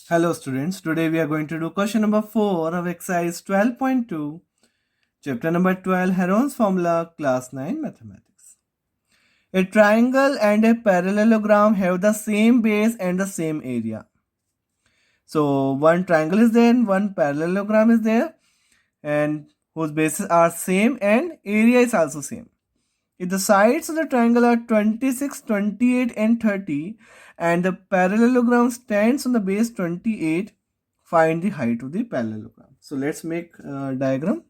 Hello students, today we are going to do question number 4 of exercise 12.2, chapter number 12, Heron's formula, class 9 mathematics. A triangle and a parallelogram have the same base and the same area. So one triangle is there and one parallelogram is there and whose bases are same and area is also same. If the sides of the triangle are 26, 28 and 30 and the parallelogram stands on the base 28, find the height of the parallelogram. So let's make a diagram.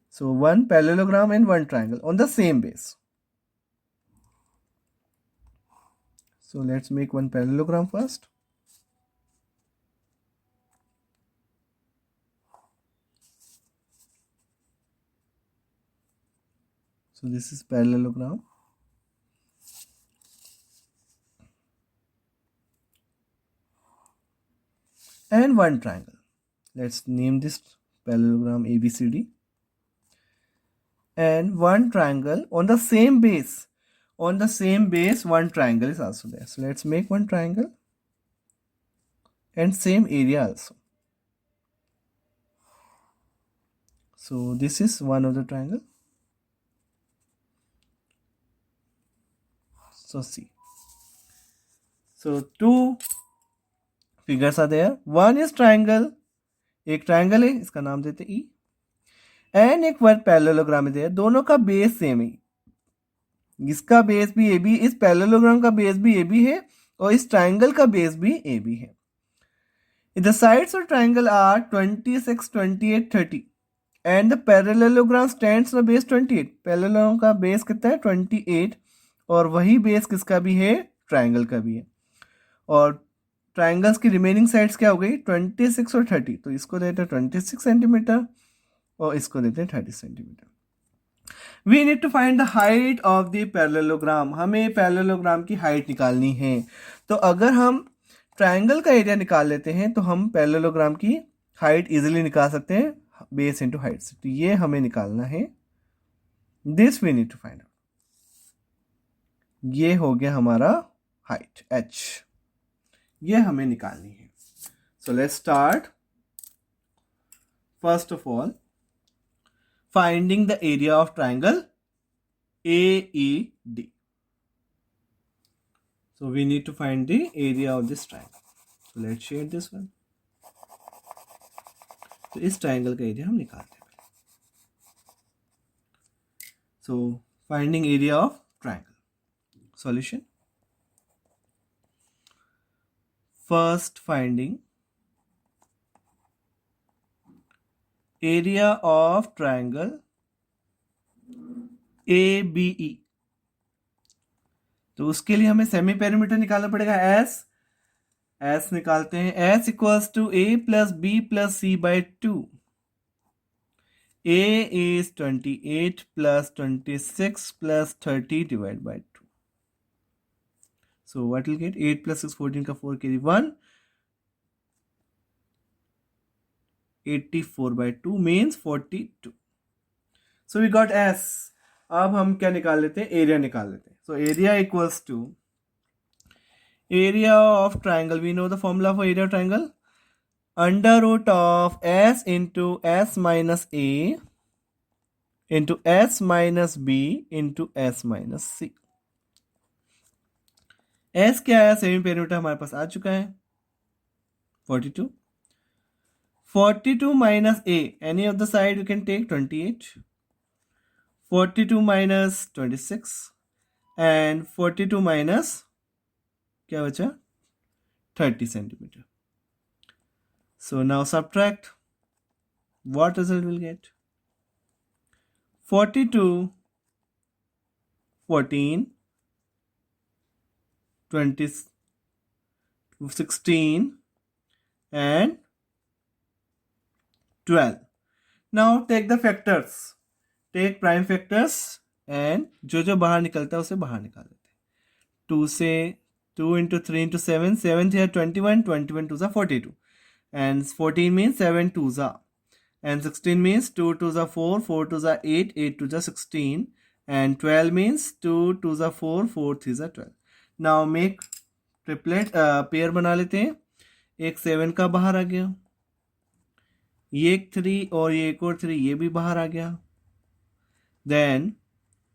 So one parallelogram and one triangle on the same base. So let's make one parallelogram first. So this is parallelogram. And one triangle. Let's name this parallelogram ABCD. And one triangle on the same base. On the same base, one triangle is also there. So let's make one triangle and same area also. So this is one of the triangle. So see. So two figures are there. One is triangle. एक triangle है, इसका नाम देते E. And एक word parallelogram है, दोनों का base same है. इसका बेस भी ए बी, इस पैरेललोग्राम का बेस भी ए बी है और इस ट्रायंगल का बेस भी ए बी है. The sides of triangle are 26, 28, 30 and the parallelogram stands on the base 28. Parallelogram का बेस कितना है 28 और वही बेस किसका भी है ट्रायंगल का भी है. और ट्रायंगल्स की रिमेनिंग साइड्स क्या हो गई 26 और 30. तो इसको देते हैं 26 सेंटीमीटर और इसको देते हैं 30 centimetre. We need to find the height of the parallelogram. हमें पैरेललोग्राम की हाइट निकालनी है. तो अगर हम ट्रायंगल का एरिया निकाल लेते हैं तो हम पैरेललोग्राम की हाइट इजीली निकाल सकते हैं बेस इनटू हाइट से. तो ये हमें निकालना है. This we need to find out. ये हो गया हमारा हाइट h. ये हमें निकालनी है. So let's start. First of all finding the area of triangle AED. So we need to find the area of this triangle. So let's shade this one. तो इस ट्राइंगल का एरिया हम निकालते हैं. So finding area of triangle. Solution. First finding area of triangle ABE. तो उसके लिए हमें सेमी पेरीमीटर निकालना पड़ेगा S निकालते हैं. S equals to A plus B plus C by 2. A is 28 plus 26 plus 30 divided by 2. So what will get 8 plus 6 14 का 4 carry 1. 84 by 2 means 42. So we got S. अब हम क्या निकाल लेते हैं एरिया निकाल लेते हैं. So area equals to area of triangle. We know the formula for area of triangle. Under root of S into S minus A into S minus B into S minus C. S क्या है semi perimeter हमारे पास आ चुका है 42. 42 minus A, any of the side you can take 28. 42 minus 26 and 42 minus क्या बचा 30 centimeter. So now subtract. What result will get? 42, 14, 20, 16 and 12. Now take the factors. Take prime factors and जो बाहर निकलता है उसे बाहर निकाल देते हैं. 2 से 2 into 3 into 7. 7 here 21. 21 2s are 42. And 14 means 7 2s are. And 16 means 2 2s are 4. 4 2s are 8. 8 2s are 16. And 12 means 2 2s are 4. 4 3s are 12. Now make triplet pair बना लेते हैं. एक 7 का बाहर आ गया, ये एक 3 और ये एक और 3 ये भी बाहर आ गया. Then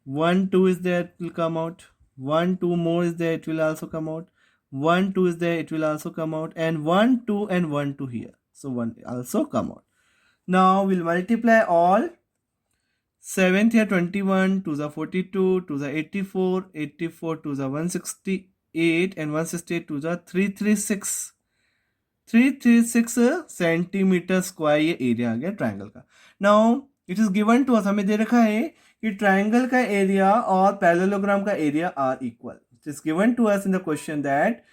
1 2 is there, it will come out. 1 2 more is there, it will also come out. 1 2 is there, it will also come out. And 1 2 and 1 2 here, so 1 also come out. Now we'll multiply all. 7th here 21, 2 the 42, 2 the 84, 84 2 the 168 and 168 2 the 336. 336 centimetre square ये area आ गया triangle का. Now it is given to us, हमें दे रखा है कि triangle का एरिया और पैरेललोग्राम का area are equal. It is given to us in the question that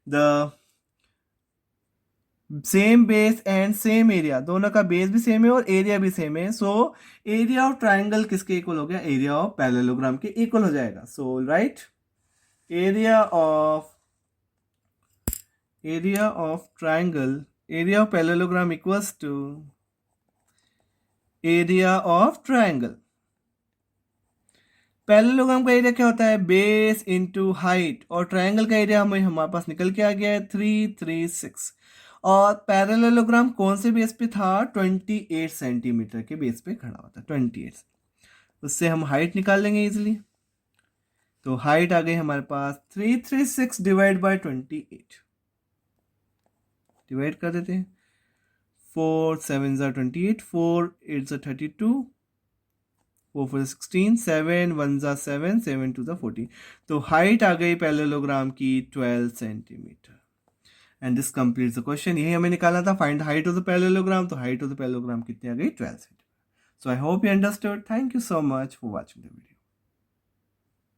the same base and same area, दोनों का बेस भी सेम है और एरिया भी सेम है. सो एरिया ऑफ ट्राइंगल किसके इक्वल हो गया? एरिया ऑफ पैरेललोग्राम के इक्वल हो जाएगा. So right, area of triangle, area of parallelogram equals to area of triangle. Parallelogram का एरिया क्या होता है? Base into height. और ट्राइंगल का एरिया हमारे पास निकल के आ गया है 336. और पैरेललोग्राम कौन से बेस पे था? 28 सेंटीमीटर के बेस पे खड़ा होता है. 28, उससे हम हाइट निकाल लेंगे इजिली. तो हाइट आ गई हमारे पास 336 डिवाइड बाय 28. डिवाइड कर देते हैं. 4 7 28, 4 8 32, 4 4 16, 7 1 7, 7 2 14. तो हाइट आ गई पैरेललोग्राम की 12 centimetre. And this completes the question. यही हमें निकालना था, find height of the parallelogram. तो हाइट ऑफ द पैरेललोग्राम कितनी आ गई? 12 centimetre. So I hope you understood. Thank you so much for watching the video.